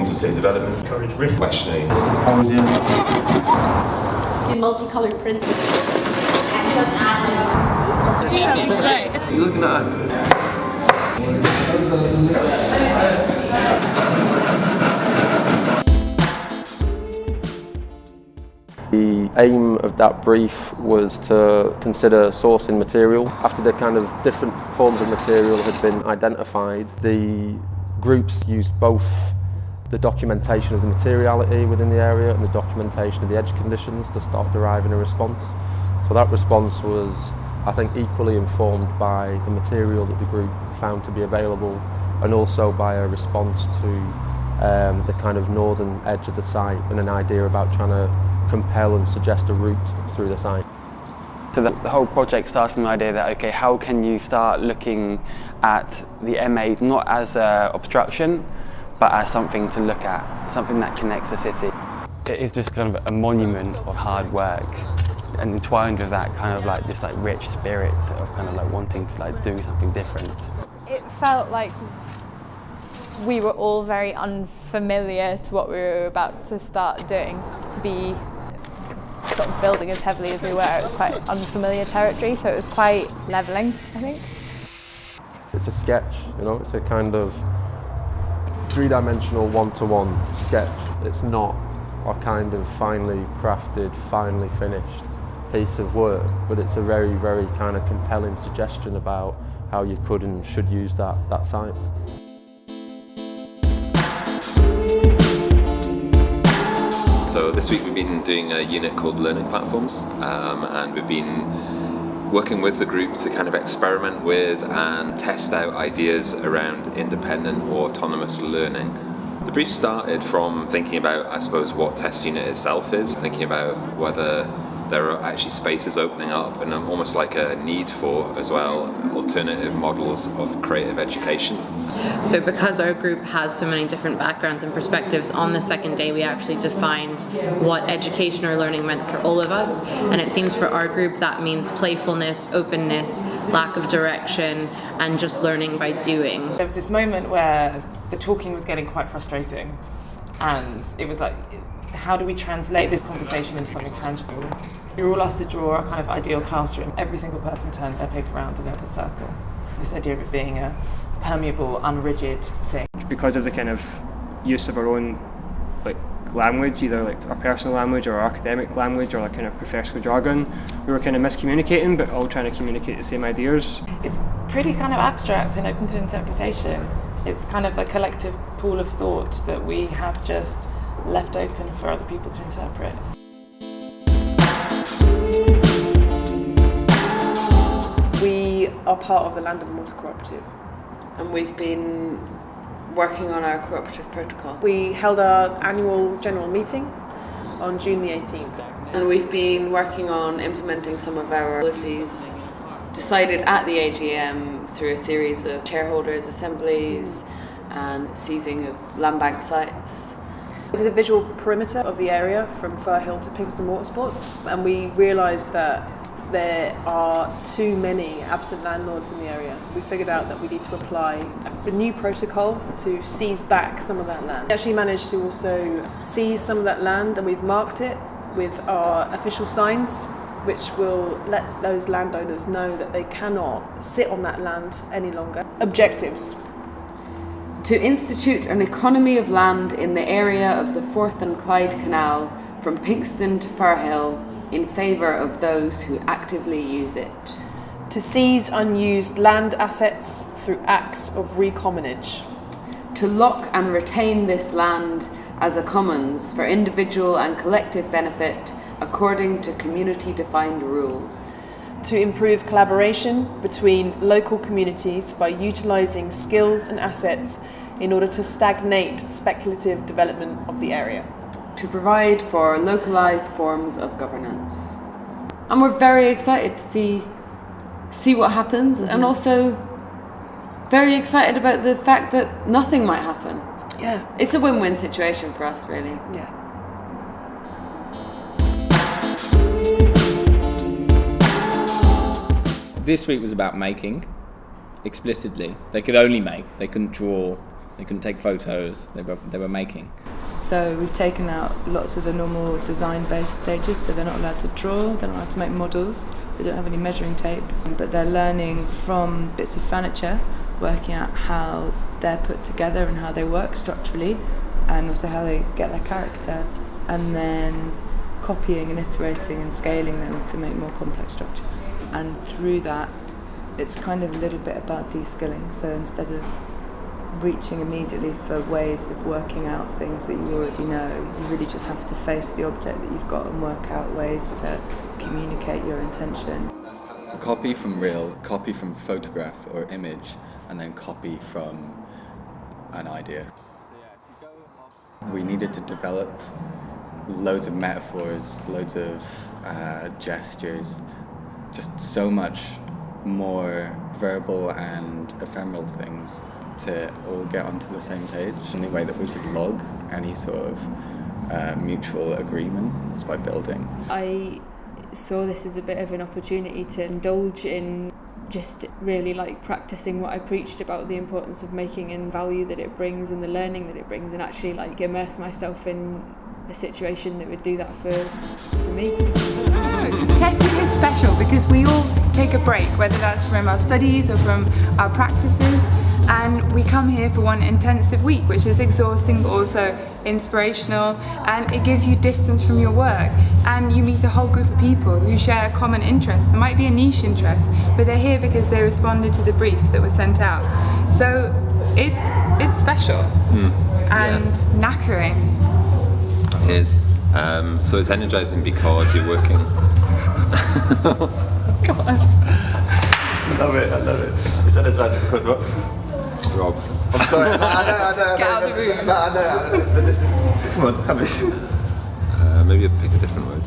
forms of safe development, encourage risk questioning, symposium, in multicolored print. You're looking at us. The aim of that brief was to consider sourcing material. After the kind of different forms of material had been identified, the groups used both the documentation of the materiality within the area and the documentation of the edge conditions to start deriving a response. So that response was, I think, equally informed by the material that the group found to be available and also by a response to the kind of northern edge of the site and an idea about trying to compel and suggest a route through the site. So the whole project starts from the idea that, okay, how can you start looking at the M8 not as an obstruction, but as something to look at, something that connects the city. It is just kind of a monument of hard work, and entwined with that kind of like this like rich spirit of kind of like wanting to like do something different. It felt like we were all very unfamiliar to what we were about to start doing. To be sort of building as heavily as we were, it was quite unfamiliar territory, so it was quite levelling, I think. It's a sketch, you know, it's a kind of three-dimensional one-to-one sketch. It's not a kind of finely crafted, finely finished piece of work, but it's a very, very kind of compelling suggestion about how you could and should use that site. So this week we've been doing a unit called Learning Platforms, and we've been working with the group to kind of experiment with and test out ideas around independent or autonomous learning. The brief started from thinking about, I suppose, what Test Unit itself is, thinking about whether there are actually spaces opening up and almost like a need for, as well, alternative models of creative education. So because our group has so many different backgrounds and perspectives, on the second day we actually defined what education or learning meant for all of us, and it seems for our group that means playfulness, openness, lack of direction, and just learning by doing. There was this moment where the talking was getting quite frustrating, and it was like, how do we translate this conversation into something tangible? We were all asked to draw a kind of ideal classroom. Every single person turned their paper around and there was a circle. This idea of it being a permeable, unrigid thing. because of the kind of use of our own like language, either like our personal language or our academic language or like kind of professional jargon. We were kind of miscommunicating, but all trying to communicate the same ideas. It's pretty kind of abstract and open to interpretation. It's kind of a collective pool of thought that we have just left open for other people to interpret. We are part of the Land and Water Cooperative, and we've been working on our cooperative protocol. We held our annual general meeting on June the 18th. And we've been working on implementing some of our policies decided at the AGM through a series of shareholders' assemblies and seizing of land bank sites. We did a visual perimeter of the area from Firhill to Pinxton Watersports, and we realised that there are too many absent landlords in the area. We figured out that we need to apply a new protocol to seize back some of that land. We actually managed to also seize some of that land, and we've marked it with our official signs, which will let those landowners know that they cannot sit on that land any longer. Objectives. To institute an economy of land in the area of the Forth and Clyde Canal from Pinxton to Firhill in favour of those who actively use it. To seize unused land assets through acts of recommonage. To lock and retain this land as a commons for individual and collective benefit according to community-defined rules. To improve collaboration between local communities by utilising skills and assets in order to stagnate speculative development of the area. To provide for localised forms of governance. And we're very excited to see what happens, and also very excited about the fact that nothing might happen. Yeah. It's a win-win situation for us, really. Yeah. This week was about making, explicitly. They could only make, they couldn't draw, They couldn't take photos. They were making. So we've taken out lots of the normal design-based stages, so they're not allowed to draw, they're not allowed to make models, they don't have any measuring tapes, but they're learning from bits of furniture, working out how they're put together and how they work structurally, and also how they get their character, and then copying and iterating and scaling them to make more complex structures. And through that, it's kind of a little bit about de-skilling, so instead of reaching immediately for ways of working out things that you already know, you really just have to face the object that you've got and work out ways to communicate your intention. Copy from real, copy from photograph or image, and then copy from an idea. We needed to develop loads of metaphors, loads of gestures, just so much more verbal and ephemeral things to all get onto the same page. The only way that we could log any sort of mutual agreement was by building. I saw this as a bit of an opportunity to indulge in just really like practicing what I preached about, the importance of making and value that it brings and the learning that it brings, and actually like immerse myself in a situation that would do that for me. Testing is special because we all take a break, whether that's from our studies or from our practices, and we come here for one intensive week, which is exhausting but also inspirational, and it gives you distance from your work, and you meet a whole group of people who share a common interest. It might be a niche interest, but they're here because they responded to the brief that was sent out. So it's special and knackering. It is. So it's energizing because you're working. God. I love it. It's energizing because what? Rob. I'm sorry. No, I know. Get out of the room. No, I know. But this is. Come on, tell me. Maybe pick a different word.